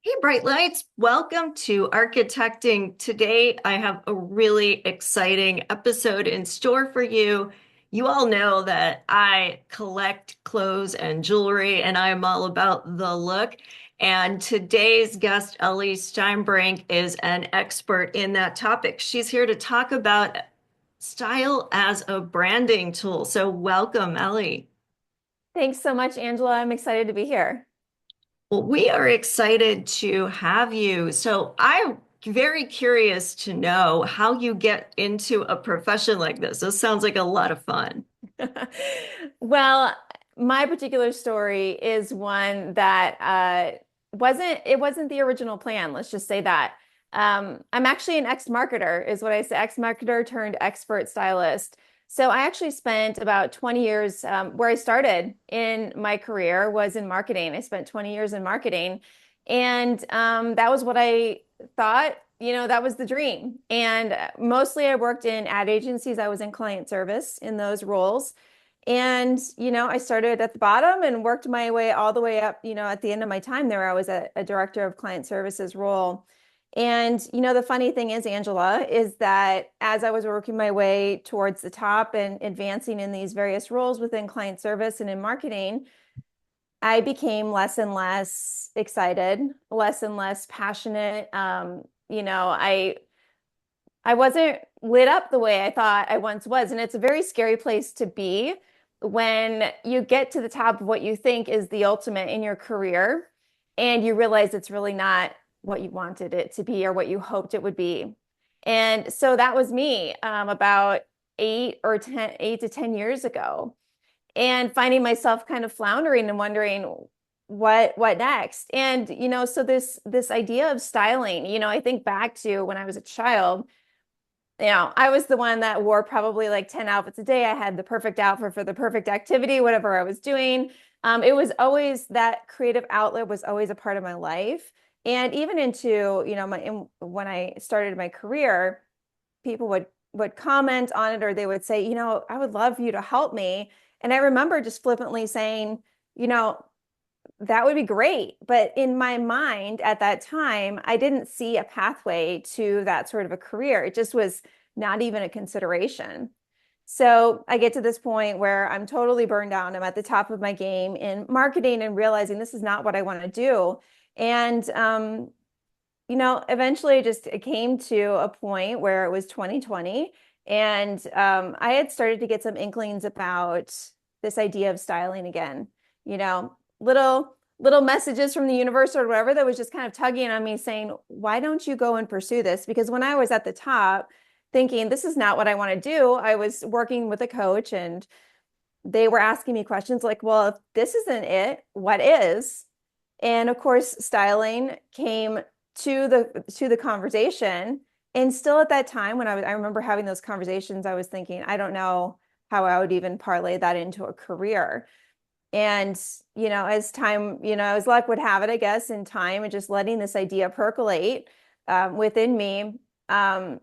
Hey, Bright Lights, welcome to Architecting. Today, I have a really exciting episode in store for you. You all know that I collect clothes and jewelry, and I'm all about the look. And today's guest, Ellie Steinbrink, is an expert in that topic. She's here to talk about style as a branding tool. So, welcome, Ellie. Thanks so much, Angela. I'm excited to be here. Well, we are excited to have you. So I'm very curious to know how you get into a profession like this. This sounds like a lot of fun. Well, my particular story is one that wasn't the original plan. Let's just say that. I'm actually an ex-marketer, is what I say, ex-marketer turned expert stylist. So I actually spent about 20 years where I started in my career was in marketing. I spent 20 years in marketing, and that was what I thought, that was the dream. And mostly I worked in ad agencies. I was in client service in those roles. And, I started at the bottom and worked my way all the way up. At the end of my time there, I was a director of client services role. And, the funny thing is, Angela, is that as I was working my way towards the top and advancing in these various roles within client service and in marketing, I became less and less excited, less and less passionate. I wasn't lit up the way I thought I once was. And it's a very scary place to be when you get to the top of what you think is the ultimate in your career and you realize it's really not what you wanted it to be or what you hoped it would be. And so that was me about 8 to 10 years ago, and finding myself kind of floundering and wondering what next. And so this idea of styling, I think back to when I was a child. I was the one that wore probably like 10 outfits a day. I had the perfect outfit for the perfect activity, whatever I was doing. It was always that creative outlet was always a part of my life. And even into, when I started my career, people would comment on it, or they would say, I would love you to help me. And I remember just flippantly saying, you know, that would be great. But in my mind at that time, I didn't see a pathway to that sort of a career. It just was not even a consideration. So I get to this point where I'm totally burned out. I'm at the top of my game in marketing and realizing this is not what I want to do. And, eventually it came to a point where it was 2020. And I had started to get some inklings about this idea of styling again, little messages from the universe or whatever that was just kind of tugging on me saying, why don't you go and pursue this? Because when I was at the top thinking, this is not what I want to do, I was working with a coach and they were asking me questions like, well, if this isn't it, what is? And of course, styling came to the conversation. And still at that time when I remember having those conversations, I was thinking, I don't know how I would even parlay that into a career. And, as time, as luck would have it, I guess, in time and just letting this idea percolate within me, um,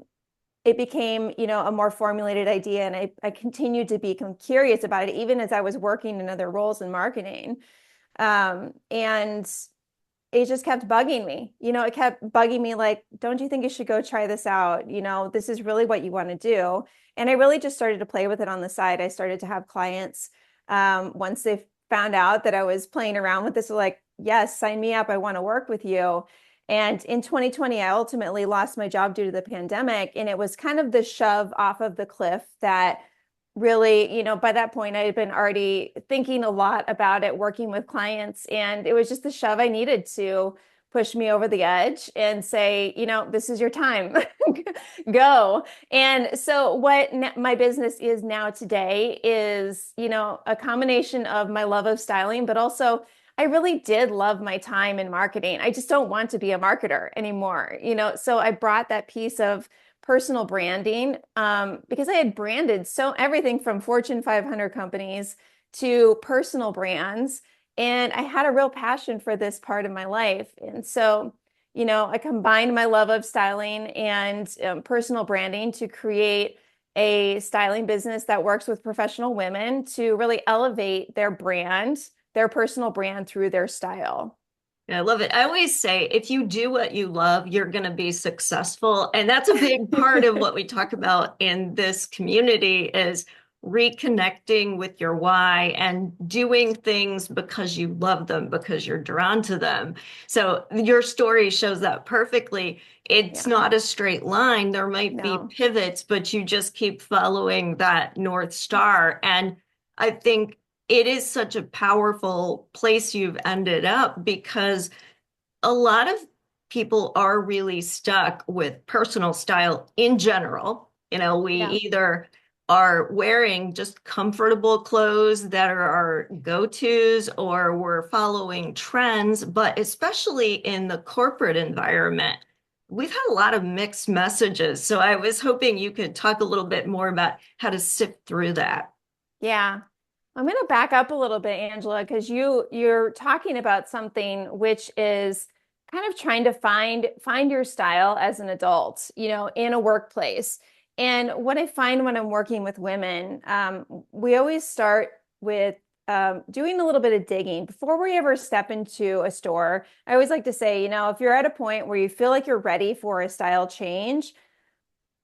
it became, a more formulated idea. And I continued to become curious about it, even as I was working in other roles in marketing. And it just kept bugging me. It kept bugging me like, don't you think you should go try this out? This is really what you want to do. And I really just started to play with it on the side. I started to have clients, once they found out that I was playing around with this, like, yes, sign me up. I want to work with you. And in 2020, I ultimately lost my job due to the pandemic. And it was kind of the shove off of the cliff that really, by that point, I had been already thinking a lot about it, working with clients. And it was just the shove I needed to push me over the edge and say, this is your time, go. And so, what my business is now today is, a combination of my love of styling, but also I really did love my time in marketing. I just don't want to be a marketer anymore, so I brought that piece of personal branding because I had branded so everything from Fortune 500 companies to personal brands. And I had a real passion for this part of my life. And so, I combined my love of styling and personal branding to create a styling business that works with professional women to really elevate their brand, their personal brand through their style. I love it. I always say if you do what you love, you're going to be successful. And that's a big part of what we talk about in this community is reconnecting with your why and doing things because you love them, because you're drawn to them. So your story shows that perfectly. It's Yeah, not a straight line. There might be no, pivots, but you just keep following that North Star. And I think it is such a powerful place you've ended up because a lot of people are really stuck with personal style in general. We yeah. either are wearing just comfortable clothes that are our go-tos or we're following trends, but especially in the corporate environment, we've had a lot of mixed messages. So I was hoping you could talk a little bit more about how to sift through that. Yeah. I'm going to back up a little bit, Angela, because you're talking about something which is kind of trying to find your style as an adult, in a workplace. And what I find when I'm working with women, we always start with doing a little bit of digging before we ever step into a store. I always like to say, if you're at a point where you feel like you're ready for a style change,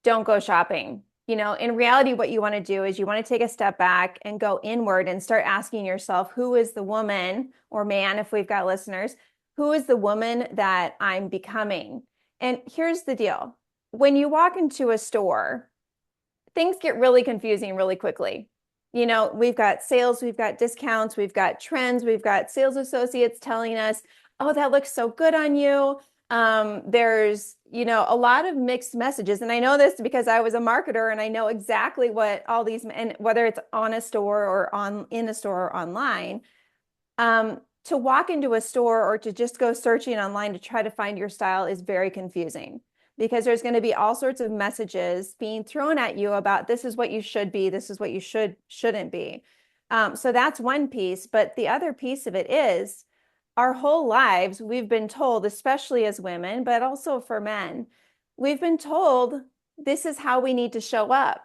don't go shopping. In reality, what you want to do is you want to take a step back and go inward and start asking yourself, who is the woman or man, if we've got listeners, who is the woman that I'm becoming? And here's the deal. When you walk into a store, things get really confusing really quickly. We've got sales, we've got discounts, we've got trends, we've got sales associates telling us, oh, that looks so good on you. There's, a lot of mixed messages. And I know this because I was a marketer and I know exactly what all these, and whether it's on a store or in a store or online, to walk into a store or to just go searching online to try to find your style is very confusing because there's going to be all sorts of messages being thrown at you about this is what you should be, this is what you shouldn't be. So that's one piece, but the other piece of it is our whole lives we've been told, especially as women, but also for men, we've been told this is how we need to show up.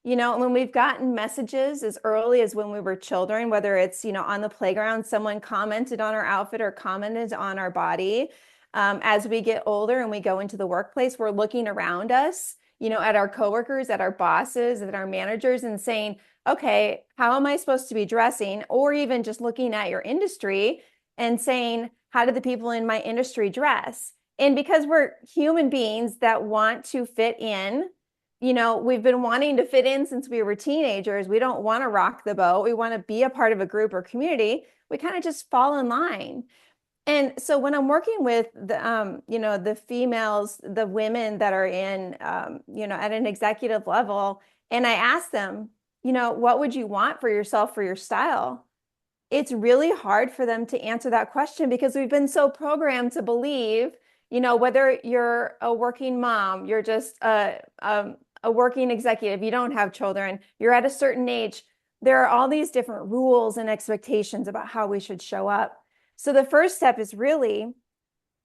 When we've gotten messages as early as when we were children, whether it's, on the playground, someone commented on our outfit or commented on our body. As we get older and we go into the workplace, we're looking around us, at our coworkers, at our bosses, at our managers and saying, okay, how am I supposed to be dressing? Or even just looking at your industry and saying, how do the people in my industry dress? And because we're human beings that want to fit in, we've been wanting to fit in since we were teenagers. We don't want to rock the boat. We want to be a part of a group or community. We kind of just fall in line. And so when I'm working with the females, the women that are in, at an executive level, and I ask them, what would you want for yourself for your style? It's really hard for them to answer that question because we've been so programmed to believe, whether you're a working mom, you're just a working executive, you don't have children, you're at a certain age, there are all these different rules and expectations about how we should show up. So the first step is really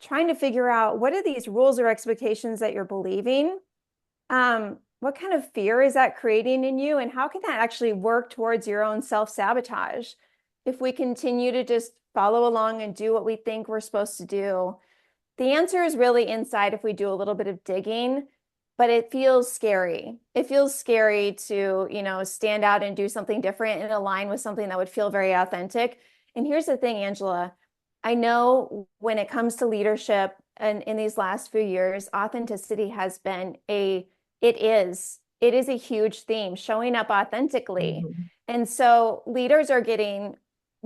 trying to figure out what are these rules or expectations that you're believing? What kind of fear is that creating in you? And how can that actually work towards your own self-sabotage? If we continue to just follow along and do what we think we're supposed to do, the answer is really inside if we do a little bit of digging, but it feels scary. It feels scary to, stand out and do something different and align with something that would feel very authentic. And here's the thing, Angela, I know when it comes to leadership and in these last few years, authenticity has been it is a huge theme, showing up authentically. Mhm. And so leaders are getting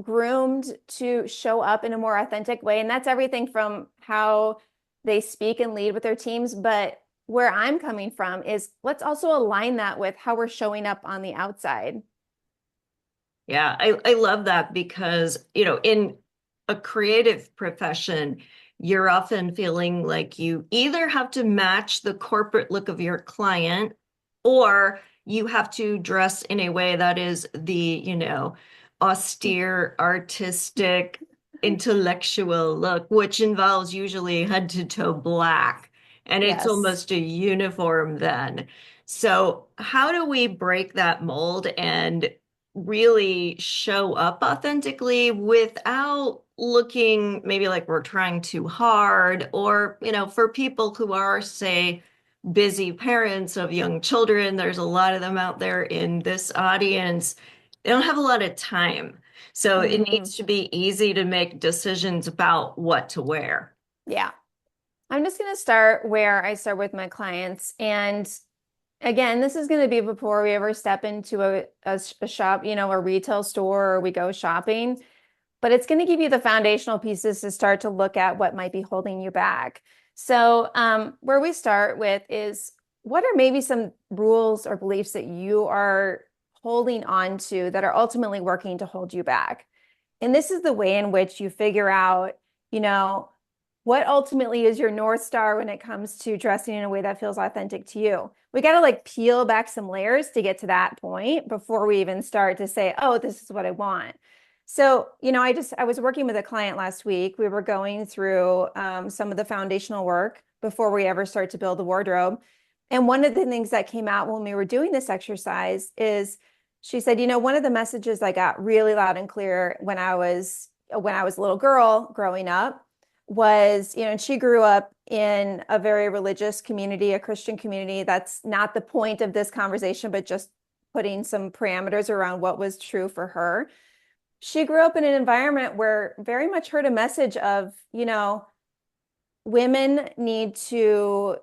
groomed to show up in a more authentic way. And that's everything from how they speak and lead with their teams. But where I'm coming from is let's also align that with how we're showing up on the outside. Yeah, I love that because, in a creative profession, you're often feeling like you either have to match the corporate look of your client or you have to dress in a way that is the, austere, artistic, intellectual look, which involves usually head to toe black. And it's Yes. almost a uniform then. So, how do we break that mold and really show up authentically without looking maybe like we're trying too hard, or, for people who are, say, busy parents of young children, there's a lot of them out there in this audience. They don't have a lot of time. So it Hmm. needs to be easy to make decisions about what to wear. Yeah. I'm just going to start where I start with my clients. And again, this is going to be before we ever step into a shop, a retail store, or we go shopping. But it's going to give you the foundational pieces to start to look at what might be holding you back. So, where we start with is what are maybe some rules or beliefs that you are holding on to that are ultimately working to hold you back? And this is the way in which you figure out, you know, what ultimately is your North Star when it comes to dressing in a way that feels authentic to you. We got to like peel back some layers to get to that point before we even start to say, oh, this is what I want. So, I was working with a client last week. We were going through some of the foundational work before we ever start to build a wardrobe. And one of the things that came out when we were doing this exercise is she said, one of the messages I got really loud and clear when I was a little girl growing up was, and she grew up in a very religious community, a Christian community. That's not the point of this conversation, but just putting some parameters around what was true for her. She grew up in an environment where very much heard a message of, women need to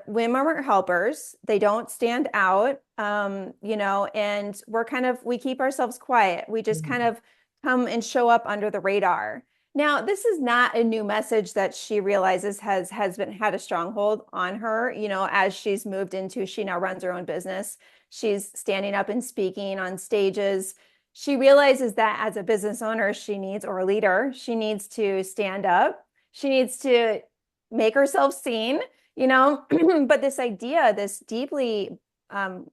women are helpers. They don't stand out, and we keep ourselves quiet. We just kind Mhm. of come and show up under the radar. Now, this is not a new message that she realizes has been had a stronghold on her, as she now runs her own business. She's standing up and speaking on stages. She realizes that as a business owner, or a leader, she needs to stand up. She needs to make herself seen, but this idea, this deeply um,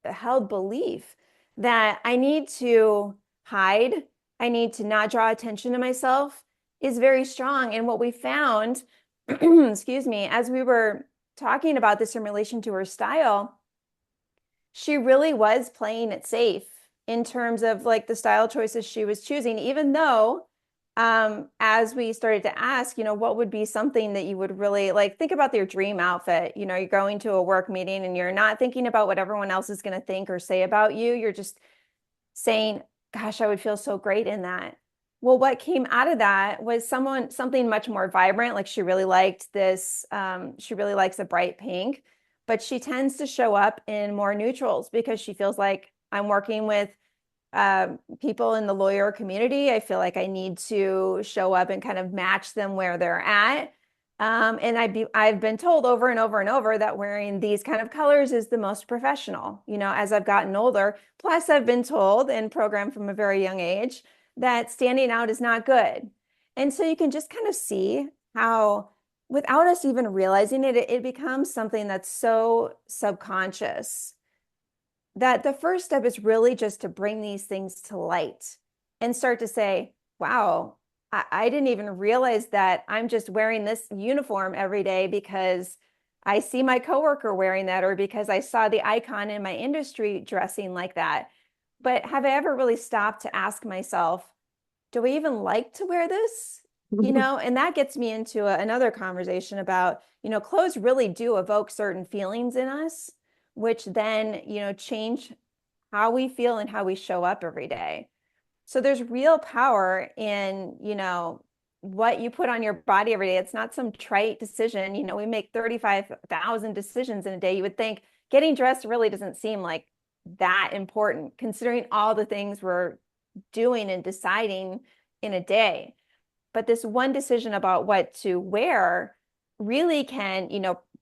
held belief that I need to hide, I need to not draw attention to myself is very strong. And what we found, excuse me, as we were talking about this in relation to her style, she really was playing it safe in terms of like the style choices she was choosing, even though as we started to ask, what would be something that you would really like think about your dream outfit? You're going to a work meeting and you're not thinking about what everyone else is going to think or say about you. You're just saying, gosh, I would feel so great in that. Well, what came out of that was something much more vibrant. Like she really liked this. She really likes a bright pink, but she tends to show up in more neutrals because she feels like I'm working with people in the lawyer community. I feel like I need to show up and kind of match them where they're at. And I've been told over and over and over that wearing these kind of colors is the most professional, as I've gotten older. Plus, I've been told and programmed from a very young age that standing out is not good. And so you can just kind of see how, without us even realizing it, it becomes something that's so subconscious that the first step is really just to bring these things to light and start to say, wow, I didn't even realize that I'm just wearing this uniform every day because I see my coworker wearing that or because I saw the icon in my industry dressing like that. But have I ever really stopped to ask myself, do I even like to wear this? And that gets me into another conversation about, clothes really do evoke certain feelings in us, which then, change how we feel and how we show up every day. So there's real power in, what you put on your body every day. It's not some trite decision. We make 35,000 decisions in a day. You would think getting dressed really doesn't seem like that important, considering all the things we're doing and deciding in a day. But this one decision about what to wear really can,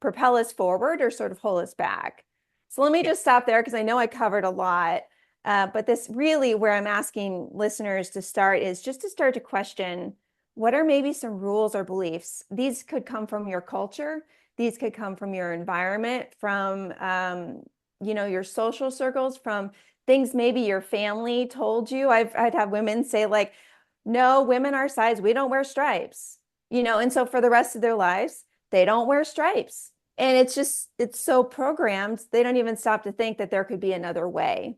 propel us forward or sort of hold us back. So let me just stop there because I know I covered a lot. But this really where I'm asking listeners to start is just to start to question what are maybe some rules or beliefs. These could come from your culture. These could come from your environment, from your social circles, from things maybe your family told you. I'd have women say like, no, women our size, we don't wear stripes, and so for the rest of their lives, they don't wear stripes. And it's so programmed, they don't even stop to think that there could be another way.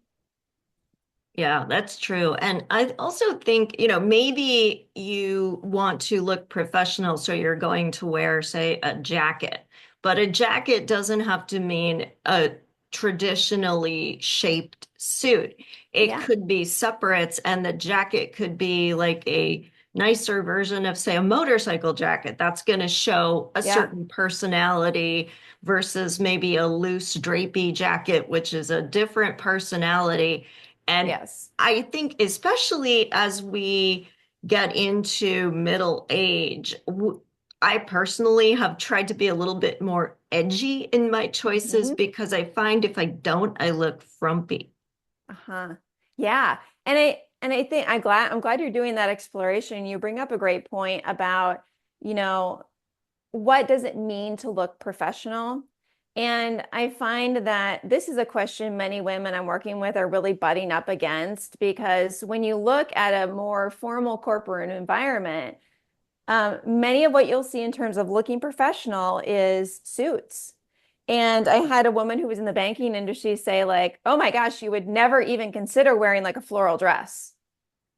Yeah, that's true. And I also think, maybe you want to look professional, so you're going to wear, say, a jacket. But a jacket doesn't have to mean a traditionally shaped suit. It Yeah. could be separates, and the jacket could be like a nicer version of, say, a motorcycle jacket. That's going to show a Yeah. certain personality versus maybe a loose drapey jacket, which is a different personality. And Yes. I think, especially as we get into middle age, I personally have tried to be a little bit more edgy in my choices Hmm. because I find if I don't, I look frumpy. Uh-huh. Yeah. And I think I'm glad you're doing that exploration. You bring up a great point about, you know, what does it mean to look professional? And I find that this is a question many women I'm working with are really butting up against because when you look at a more formal corporate environment, many of what you'll see in terms of looking professional is suits. And I had a woman who was in the banking industry say, like, oh my gosh, you would never even consider wearing like a floral dress.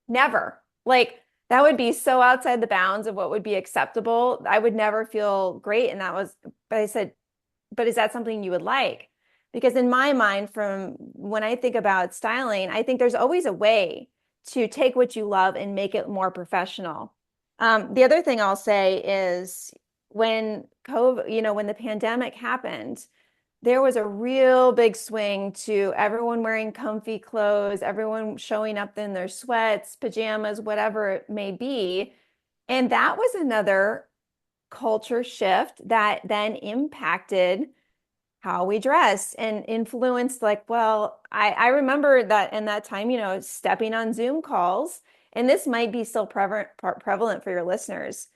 Never. Like, that would be so outside the bounds of what would be acceptable. I would never feel great. And that was, but I said, but is that something you would like? Because in my mind, from when I think about styling, I think there's always a way to take what you love and make it more professional. The other thing I'll say is when COVID, when the pandemic happened, there was a real big swing to everyone wearing comfy clothes, everyone showing up in their sweats, pajamas, whatever it may be. And that was another culture shift that then impacted how we dress and influenced like, well, I remember that in that time, stepping on Zoom calls, and this might be still prevalent for your listeners,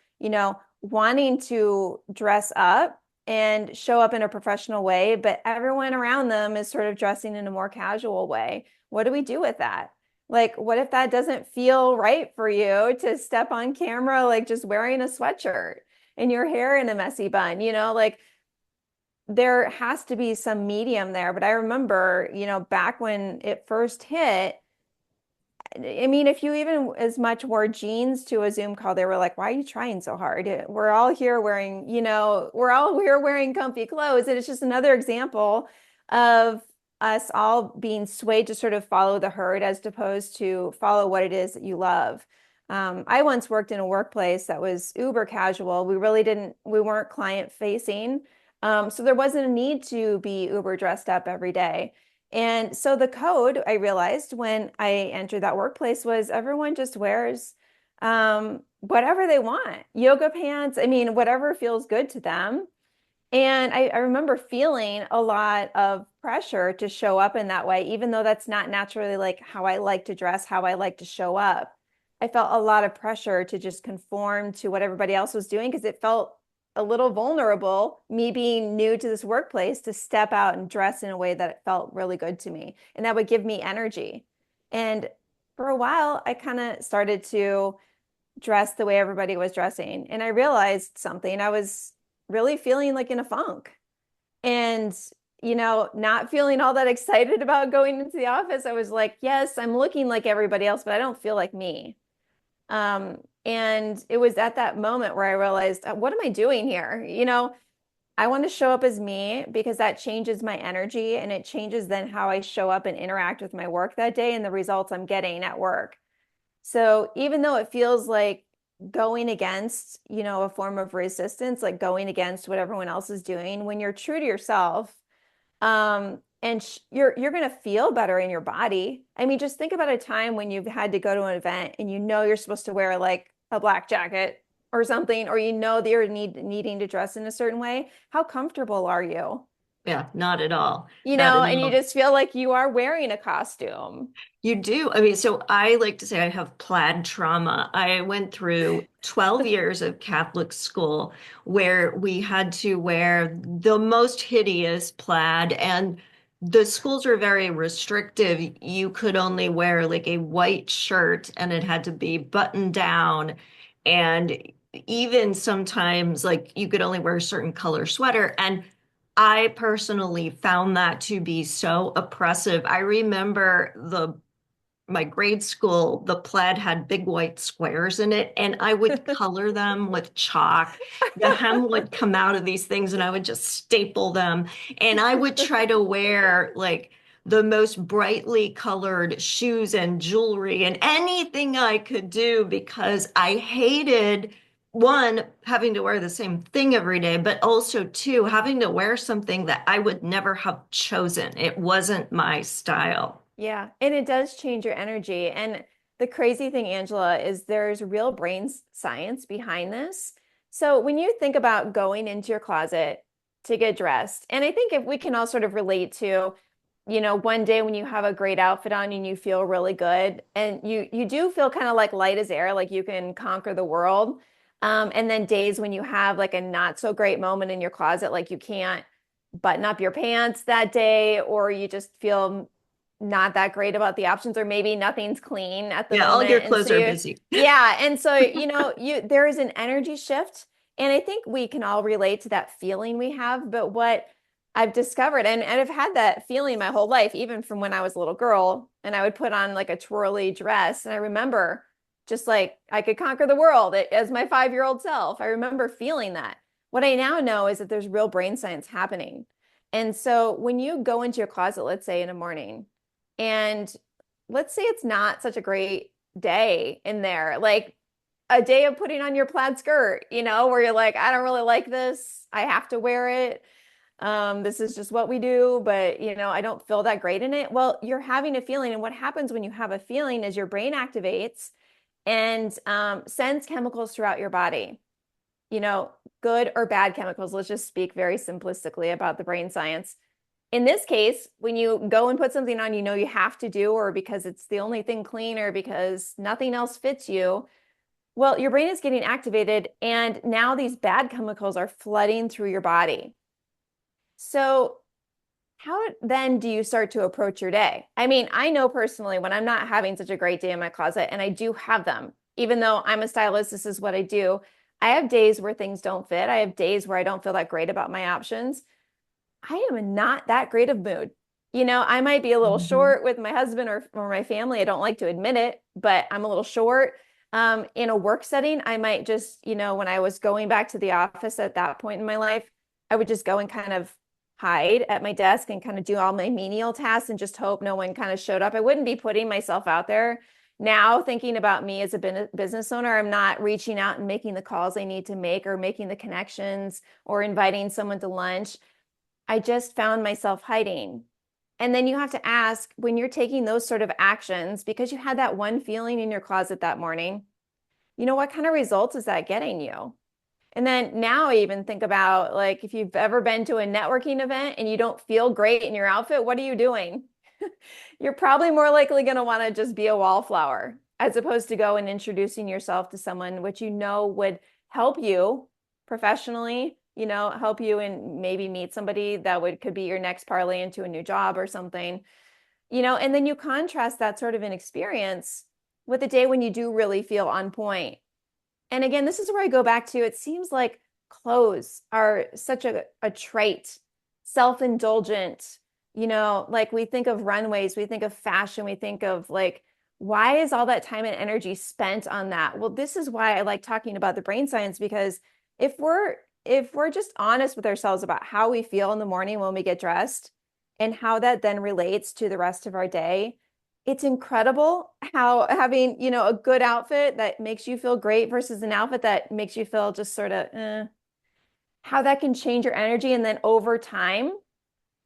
wanting to dress up and show up in a professional way, but everyone around them is sort of dressing in a more casual way. What do we do with that? Like, what if that doesn't feel right for you to step on camera, like just wearing a sweatshirt and your hair in a messy bun, like there has to be some medium there. But I remember, back when it first hit, I mean, if you even as much wore jeans to a Zoom call, they were like, why are you trying so hard? We're all here wearing, we're all here wearing comfy clothes. And it's just another example of us all being swayed to sort of follow the herd as opposed to follow what it is that you love. I once worked in a workplace that was uber casual. We weren't client facing. So there wasn't a need to be uber dressed up every day. And so the code I realized when I entered that workplace was everyone just wears whatever they want, yoga pants, I mean, whatever feels good to them. And I remember feeling a lot of pressure to show up in that way, even though that's not naturally like how I like to dress, how I like to show up. I felt a lot of pressure to just conform to what everybody else was doing because it felt a little vulnerable, me being new to this workplace, to step out and dress in a way that it felt really good to me. And that would give me energy. And for a while, I kind of started to dress the way everybody was dressing. And I realized something. I was really feeling like in a funk and, not feeling all that excited about going into the office. I was like, yes, I'm looking like everybody else, but I don't feel like me. And it was at that moment where I realized, what am I doing here? I want to show up as me because that changes my energy and it changes then how I show up and interact with my work that day and the results I'm getting at work. So even though it feels like going against, a form of resistance, like going against what everyone else is doing, when you're true to yourself, and you're going to feel better in your body. I mean, just think about a time when you've had to go to an event and you're supposed to wear like a black jacket or something, or that you're needing to dress in a certain way. How comfortable are you? Yeah, not at all. Not at And you all. just feel like you are wearing a costume. You do. I mean, so I like to say I have plaid trauma. I went through 12 years of Catholic school where we had to wear the most hideous plaid, and the schools were very restrictive. You could only wear like a white shirt and it had to be buttoned down. And even sometimes, like, you could only wear a certain color sweater. And I personally found that to be so oppressive. I remember the my grade school, the plaid had big white squares in it, and I would color them with chalk. The hem would come out of these things, and I would just staple them. And I would try to wear like the most brightly colored shoes and jewelry and anything I could do because I hated one, having to wear the same thing every day, but also two, having to wear something that I would never have chosen. It wasn't my style. Yeah, and it does change your energy. And the crazy thing, Angela, is there's real science behind this. So when you think about going into your closet to get dressed, and I think if we can all sort of relate to, one day when you have a great outfit on and you feel really good, and you do feel kind of like light as air, like you can conquer the world. And then days when you have like a not so great moment in your closet, like you can't button up your pants that day, or you just feel not that great about the options, or maybe nothing's clean at the Yeah, all your moment. And so clothes are you, busy. yeah. And so, there is an energy shift. And I think we can all relate to that feeling we have. But what I've discovered, and I've had that feeling my whole life, even from when I was a little girl, and I would put on like a twirly dress. And I remember just like I could conquer the world as my 5-year-old self. I remember feeling that. What I now know is that there's real brain science happening. And so when you go into your closet, let's say in the morning, and let's say it's not such a great day in there, like a day of putting on your plaid skirt, where you're like, I don't really like this. I have to wear it. This is just what we do, but I don't feel that great in it. Well, you're having a feeling, and what happens when you have a feeling is your brain activates and sends chemicals throughout your body. Good or bad chemicals. Let's just speak very simplistically about the brain science. In this case, when you go and put something on, you have to do, or because it's the only thing clean, or because nothing else fits you, well, your brain is getting activated, and now these bad chemicals are flooding through your body. So, how then do you start to approach your day? I mean, I know personally when I'm not having such a great day in my closet, and I do have them, even though I'm a stylist, this is what I do. I have days where things don't fit. I have days where I don't feel that great about my options. I am in not that great of mood. I might be a little Mhm. short with my husband or my family. I don't like to admit it, but I'm a little short. In a work setting, I might just, when I was going back to the office at that point in my life, I would just go and kind of hide at my desk and kind of do all my menial tasks and just hope no one kind of showed up. I wouldn't be putting myself out there. Now, thinking about me as a business owner, I'm not reaching out and making the calls I need to make, or making the connections, or inviting someone to lunch. I just found myself hiding. And then you have to ask, when you're taking those sort of actions, because you had that one feeling in your closet that morning, what kind of results is that getting you? And then now I even think about, like, if you've ever been to a networking event and you don't feel great in your outfit, what are you doing? You're probably more likely going to want to just be a wallflower, as opposed to go and introducing yourself to someone which would help you professionally, help you and maybe meet somebody that could be your next parlay into a new job or something. And then you contrast that sort of an experience with a day when you do really feel on point. And again, this is where I go back to, it seems like clothes are such a trait, self-indulgent, like we think of runways, we think of fashion, we think of like, why is all that time and energy spent on that? Well, this is why I like talking about the brain science, because if we're just honest with ourselves about how we feel in the morning when we get dressed, and how that then relates to the rest of our day, it's incredible how having, a good outfit that makes you feel great versus an outfit that makes you feel just sort of how that can change your energy. And then over time,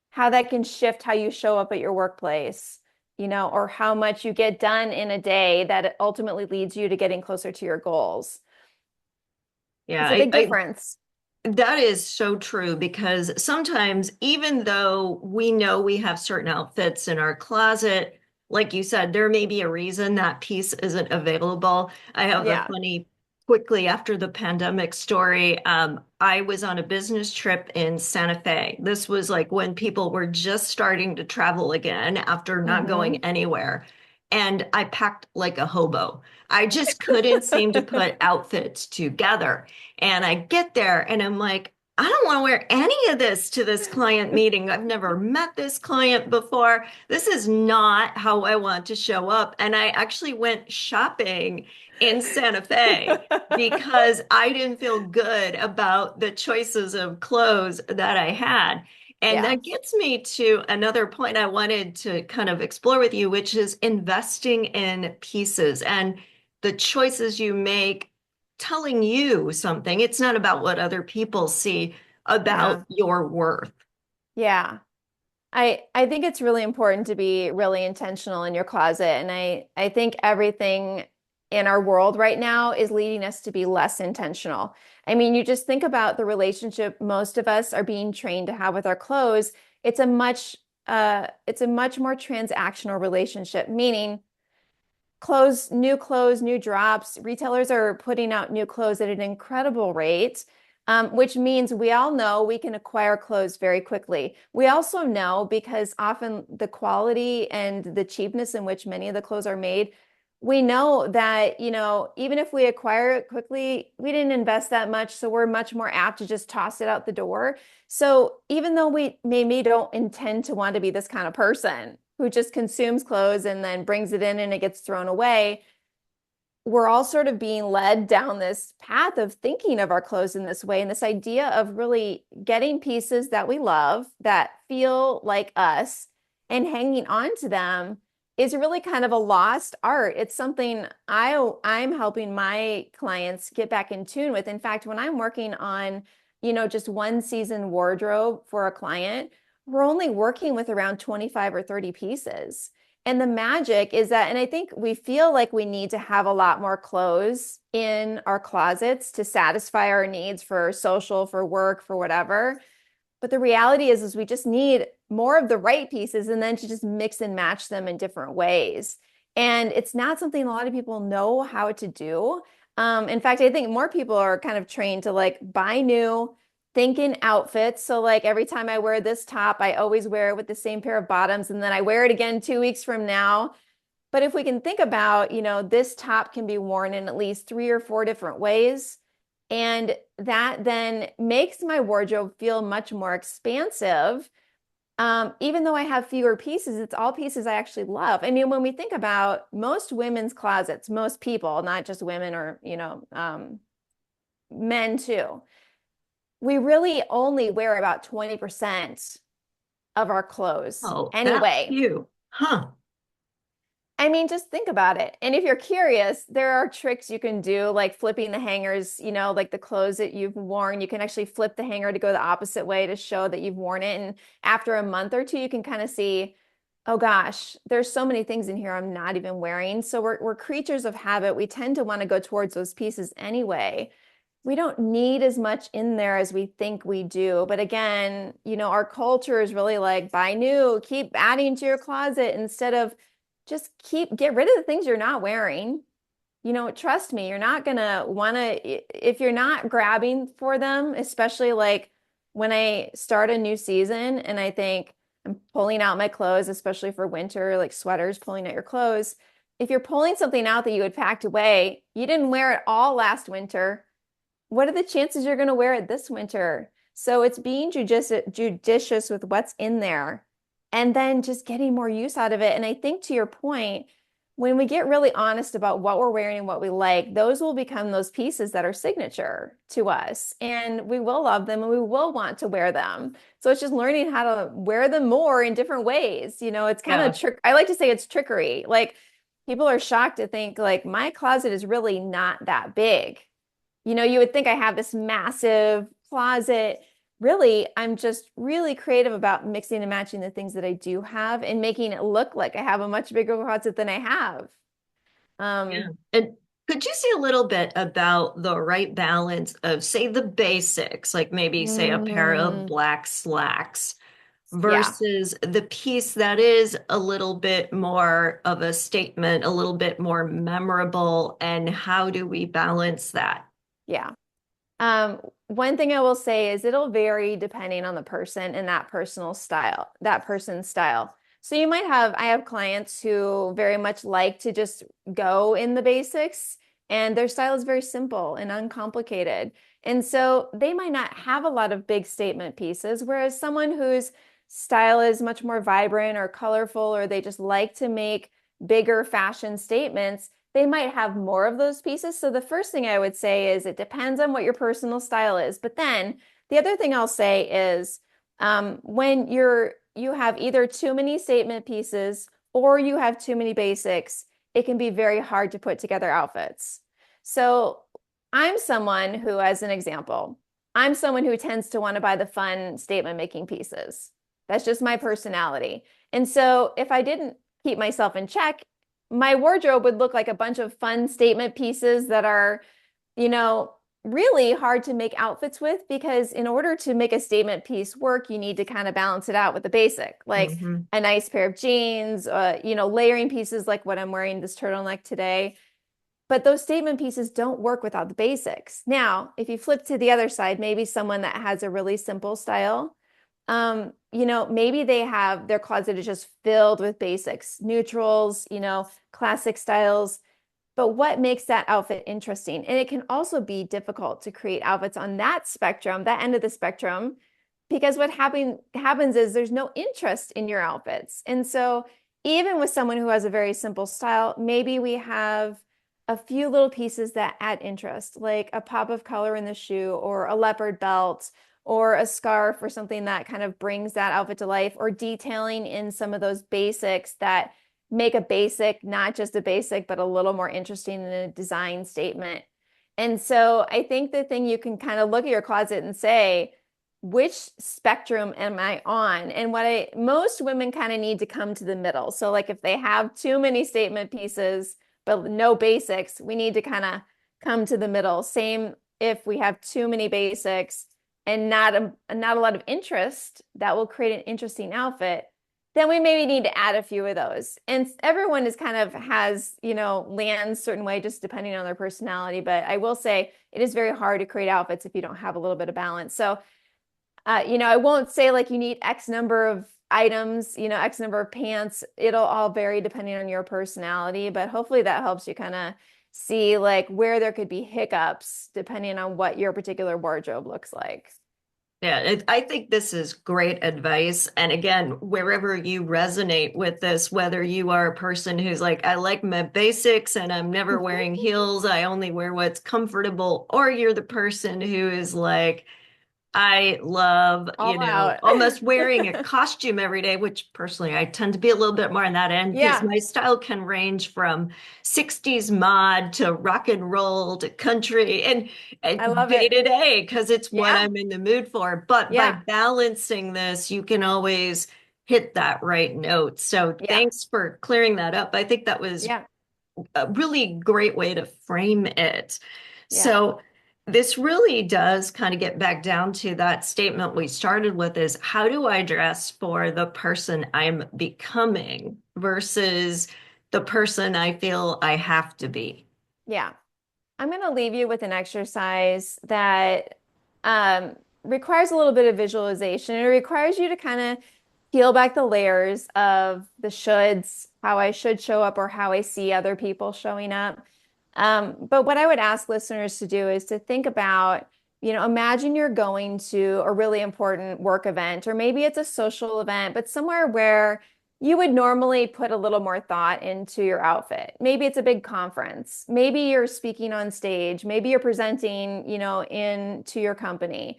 how that can shift how you show up at your workplace, or how much you get done in a day that ultimately leads you to getting closer to your goals. Yeah, It's a big difference. that is so true because sometimes, even though we know we have certain outfits in our closet, like you said, there may be a reason that piece isn't available. I have a Yeah. funny, quickly after the pandemic story. I was on a business trip in Santa Fe. This was like when people were just starting to travel again after not going Hmm. anywhere. And I packed like a hobo. I just couldn't seem to put outfits together. And I get there and I'm like, I don't want to wear any of this to this client meeting. I've never met this client before. This is not how I want to show up. And I actually went shopping in Santa Fe because I didn't feel good about the choices of clothes that I had. And Yeah. that gets me to another point I wanted to kind of explore with you, which is investing in pieces and the choices you make telling you something. It's not about what other people see about Yeah. your worth. Yeah. I think it's really important to be really intentional in your closet. And I think everything in our world right now is leading us to be less intentional. I mean, you just think about the relationship most of us are being trained to have with our clothes. It's a much more transactional relationship, meaning clothes, new drops. Retailers are putting out new clothes at an incredible rate, which means we all know we can acquire clothes very quickly. We also know because often the quality and the cheapness in which many of the clothes are made, we know that, even if we acquire it quickly, we didn't invest that much, so we're much more apt to just toss it out the door. So even though we maybe don't intend to want to be this kind of person who just consumes clothes and then brings it in and it gets thrown away, we're all sort of being led down this path of thinking of our clothes in this way. And this idea of really getting pieces that we love that feel like us and hanging on to them is really kind of a lost art. It's something I'm helping my clients get back in tune with. In fact, when I'm working on, just one season wardrobe for a client, we're only working with around 25 or 30 pieces. And the magic is that, and I think we feel like we need to have a lot more clothes in our closets to satisfy our needs for social, for work, for whatever. But the reality is we just need more of the right pieces and then to just mix and match them in different ways. And it's not something a lot of people know how to do. In fact, I think more people are kind of trained to like buy new, think in outfits. So like every time I wear this top, I always wear it with the same pair of bottoms, and then I wear it again 2 weeks from now. But if we can think about, this top can be worn in at least 3 or 4 different ways. And that then makes my wardrobe feel much more expansive. Even though I have fewer pieces, it's all pieces I actually love. I mean, when we think about most women's closets, most people, not just women or, men too, we really only wear about 20% of our clothes Oh, that anyway. few. Huh. I mean, just think about it. And if you're curious, there are tricks you can do, like flipping the hangers, like the clothes that you've worn. You can actually flip the hanger to go the opposite way to show that you've worn it. And after a month or two, you can kind of see, oh gosh, there's so many things in here I'm not even wearing. So we're creatures of habit. We tend to want to go towards those pieces anyway. We don't need as much in there as we think we do. But again, our culture is really like buy new, keep adding to your closet instead of just get rid of the things you're not wearing. Trust me, you're not gonna wanna, if you're not grabbing for them, especially like when I start a new season and I think I'm pulling out my clothes, especially for winter, like sweaters, pulling out your clothes. If you're pulling something out that you had packed away, you didn't wear it all last winter. What are the chances you're going to wear it this winter? So it's being judicious with what's in there and then just getting more use out of it. And I think to your point, when we get really honest about what we're wearing and what we like, those will become those pieces that are signature to us. And we will love them and we will want to wear them. So it's just learning how to wear them more in different ways. It's kind of Yeah. trick. I like to say it's trickery. Like people are shocked to think like my closet is really not that big. You would think I have this massive closet. Really, I'm just really creative about mixing and matching the things that I do have and making it look like I have a much bigger closet than I have. Yeah. Um, And could you say a little bit about the right balance of, say, the basics, like maybe, say, a pair of mm, black slacks yeah, versus the piece that is a little bit more of a statement, a little bit more memorable, and how do we balance that? yeah. One thing I will say is it'll vary depending on the person and that person's style. So I have clients who very much like to just go in the basics and their style is very simple and uncomplicated. And so they might not have a lot of big statement pieces, whereas someone whose style is much more vibrant or colorful, or they just like to make bigger fashion statements, they might have more of those pieces. So the first thing I would say is it depends on what your personal style is. But then the other thing I'll say is when you have either too many statement pieces or you have too many basics, it can be very hard to put together outfits. So I'm someone who, as an example, I'm someone who tends to want to buy the fun statement making pieces. That's just my personality. And so if I didn't keep myself in check, my wardrobe would look like a bunch of fun statement pieces that are, you know, really hard to make outfits with, because in order to make a statement piece work, you need to kind of balance it out with the basic, like Hmm. a nice pair of jeans, layering pieces like what I'm wearing this turtleneck today. But those statement pieces don't work without the basics. Now, if you flip to the other side, maybe someone that has a really simple style, maybe they have their closet is just filled with basics, neutrals, classic styles. But what makes that outfit interesting? And it can also be difficult to create outfits on that spectrum, that end of the spectrum, because what happens is there's no interest in your outfits. And so even with someone who has a very simple style, maybe we have a few little pieces that add interest, like a pop of color in the shoe or a leopard belt or a scarf or something that kind of brings that outfit to life, or detailing in some of those basics that make a basic not just a basic, but a little more interesting in a design statement. And so I think the thing you can kind of look at your closet and say, which spectrum am I on? And most women kind of need to come to the middle. So like if they have too many statement pieces, but no basics, we need to kind of come to the middle. Same if we have too many basics and not a lot of interest that will create an interesting outfit, then we maybe need to add a few of those. And everyone is kind of has, lands certain way just depending on their personality. But I will say it is very hard to create outfits if you don't have a little bit of balance. So, I won't say like you need X number of items, X number of pants. It'll all vary depending on your personality, but hopefully that helps you kind of see like where there could be hiccups depending on what your particular wardrobe looks like. Yeah, I think this is great advice. And again, wherever you resonate with this, whether you are a person who's like, I like my basics and I'm never wearing heels, I only wear what's comfortable, or you're the person who is like, I love, All out. almost wearing a costume every day, which personally I tend to be a little bit more on that end because Yeah, my style can range from 60s mod to rock and roll to country I and love day it. to day because it's what Yeah, I'm in the mood for. But by yeah, balancing this, you can always hit that right note. So yeah, thanks for clearing that up. I think that was yeah, a really great way to frame it. yeah, So this really does kind of get back down to that statement we started with is how do I dress for the person I'm becoming versus the person I feel I have to be? yeah. I'm going to leave you with an exercise that requires a little bit of visualization. It requires you to kind of peel back the layers of the shoulds, how I should show up or how I see other people showing up. But what I would ask listeners to do is to think about, imagine you're going to a really important work event, or maybe it's a social event, but somewhere where you would normally put a little more thought into your outfit. Maybe it's a big conference. Maybe you're speaking on stage. Maybe you're presenting, into your company.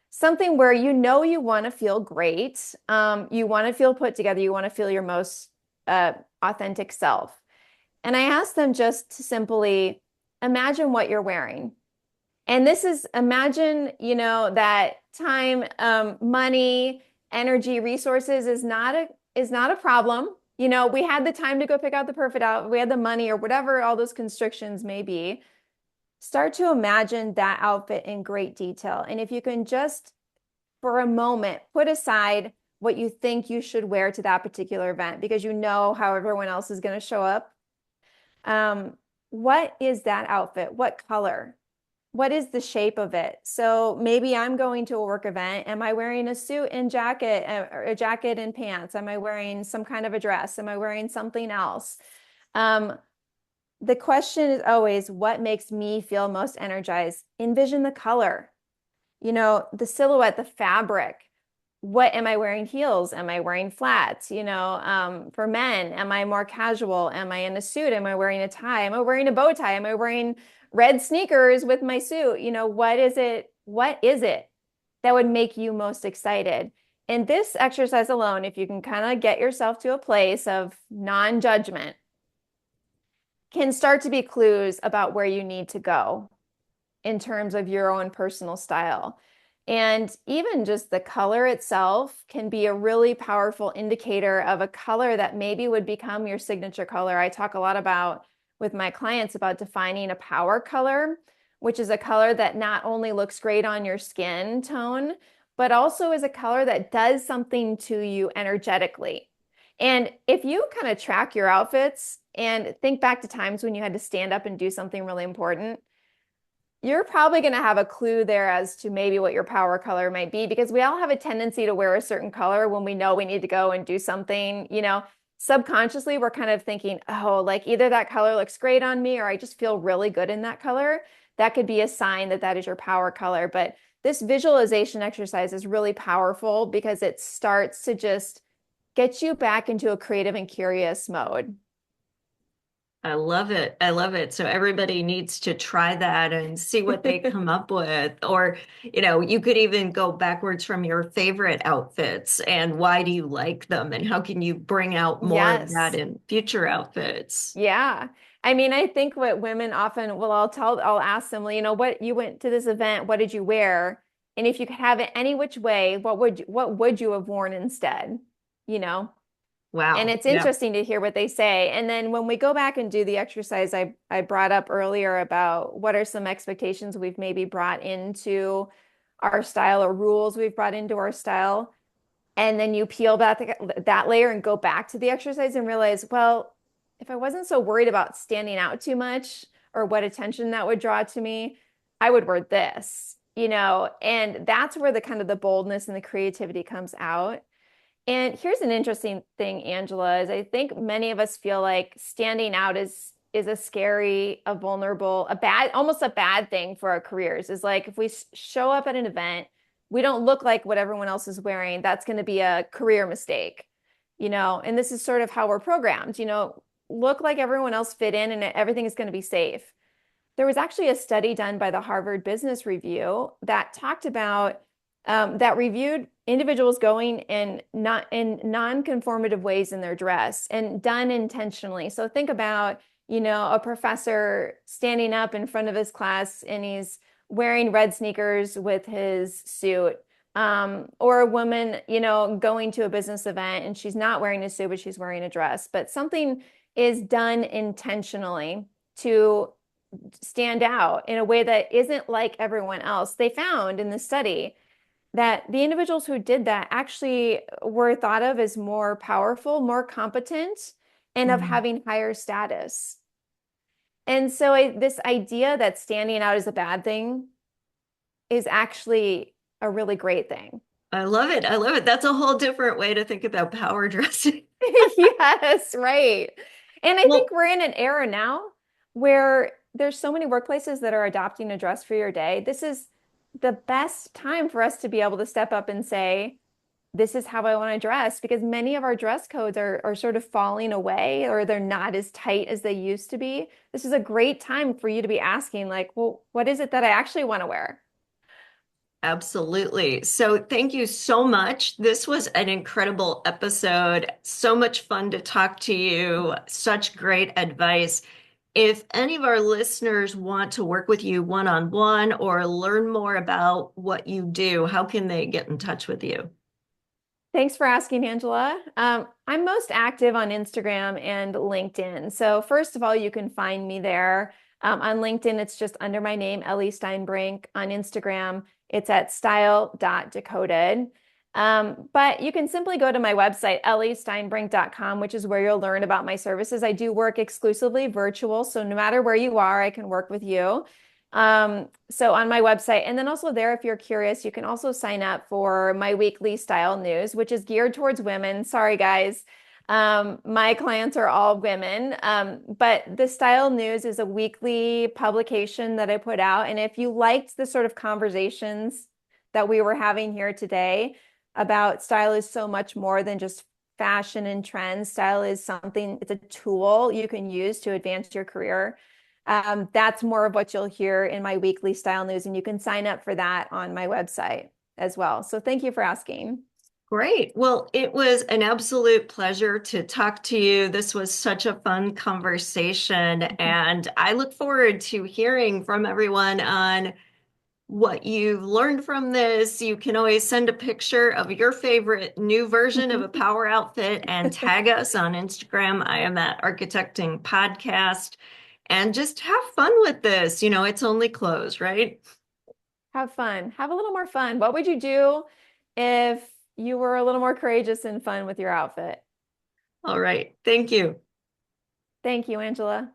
Something where you want to feel great. You want to feel put together. You want to feel your most authentic self. And I asked them just to simply imagine what you're wearing. And this is imagine, that time, money, energy, resources is not a problem. We had the time to go pick out the perfect outfit. We had the money or whatever all those constrictions may be. Start to imagine that outfit in great detail. And if you can just for a moment put aside what you think you should wear to that particular event because you know how everyone else is going to show up. Um, what is that outfit? What color? What is the shape of it? So maybe I'm going to a work event. Am I wearing a suit and jacket or a jacket and pants? Am I wearing some kind of a dress? Am I wearing something else? Um, the question is always, what makes me feel most energized? Envision the color, the silhouette, the fabric. What am I wearing heels? Am I wearing flats? For men, am I more casual? Am I in a suit? Am I wearing a tie? Am I wearing a bow tie? Am I wearing red sneakers with my suit? What is it? What is it that would make you most excited? And this exercise alone, if you can kind of get yourself to a place of non-judgment, can start to be clues about where you need to go in terms of your own personal style. And even just the color itself can be a really powerful indicator of a color that maybe would become your signature color. I talk a lot about with my clients about defining a power color, which is a color that not only looks great on your skin tone, but also is a color that does something to you energetically. And if you kind of track your outfits and think back to times when you had to stand up and do something really important, you're probably going to have a clue there as to maybe what your power color might be, because we all have a tendency to wear a certain color when we know we need to go and do something, subconsciously we're kind of thinking, oh, like either that color looks great on me or I just feel really good in that color. That could be a sign that that is your power color. But this visualization exercise is really powerful because it starts to just get you back into a creative and curious mode. I love it. I love it. So everybody needs to try that and see what they come up with. Or, you could even go backwards from your favorite outfits and why do you like them and how can you bring out more of that Yes. in future outfits? Yeah. I mean, I think what women often, well, I'll ask them, well, what you went to this event, what did you wear? And if you could have it any which way, what would you have worn instead? You know? And Wow. it's Yeah. interesting to hear what they say. And then when we go back and do the exercise I brought up earlier about what are some expectations we've maybe brought into our style or rules we've brought into our style, and then you peel back that layer and go back to the exercise and realize, well, if I wasn't so worried about standing out too much or what attention that would draw to me, I would wear this, and that's where the kind of the boldness and the creativity comes out. And here's an interesting thing, Angela, is I think many of us feel like standing out is a scary, a vulnerable, a bad, almost a bad thing for our careers. Is like if we show up at an event, we don't look like what everyone else is wearing, that's going to be a career mistake, And this is sort of how we're programmed, look like everyone else fit in and everything is going to be safe. There was actually a study done by the Harvard Business Review that talked about that reviewed individuals going in not in non-conformative ways in their dress and done intentionally. So think about, a professor standing up in front of his class and he's wearing red sneakers with his suit. Or a woman, going to a business event and she's not wearing a suit, but she's wearing a dress. But something is done intentionally to stand out in a way that isn't like everyone else. They found in the study that the individuals who did that actually were thought of as more powerful, more competent, and of Mhm. having higher status. And so this idea that standing out is a bad thing is actually a really great thing. I love it. I love it. That's a whole different way to think about power dressing. Yes, right. And I think Well, we're in an era now where there's so many workplaces that are adopting a dress for your day. This is the best time for us to be able to step up and say, this is how I want to dress, because many of our dress codes are sort of falling away or they're not as tight as they used to be. This is a great time for you to be asking, like, well, what is it that I actually want to wear? absolutely. So thank you so much. This was an incredible episode. So much fun to talk to you. Such great advice. If any of our listeners want to work with you one-on-one or learn more about what you do, how can they get in touch with you? Thanks for asking, Angela. I'm most active on Instagram and LinkedIn. So, first of all, you can find me there. On LinkedIn, it's just under my name, Ellie Steinbrink. On Instagram, it's at style.decoded. But you can simply go to my website, elliesteinbrink.com, which is where you'll learn about my services. I do work exclusively virtual, so no matter where you are, I can work with you. So on my website, and then also there, if you're curious, you can also sign up for my weekly style news, which is geared towards women. Sorry, guys. My clients are all women, but the Style News is a weekly publication that I put out. And if you liked the sort of conversations that we were having here today about style is so much more than just fashion and trends. Style is something, it's a tool you can use to advance your career. That's more of what you'll hear in my weekly Style News, and you can sign up for that on my website as well. So thank you for asking. Great. Well, it was an absolute pleasure to talk to you. This was such a fun conversation, and I look forward to hearing from everyone on what you've learned from this. You can always send a picture of your favorite new version of a power outfit and tag us on Instagram. I am at Architecting Podcast, and just have fun with this. It's only clothes, right? Have fun. Have a little more fun. What would you do if you were a little more courageous and fun with your outfit? All right. Thank you. Thank you, Angela.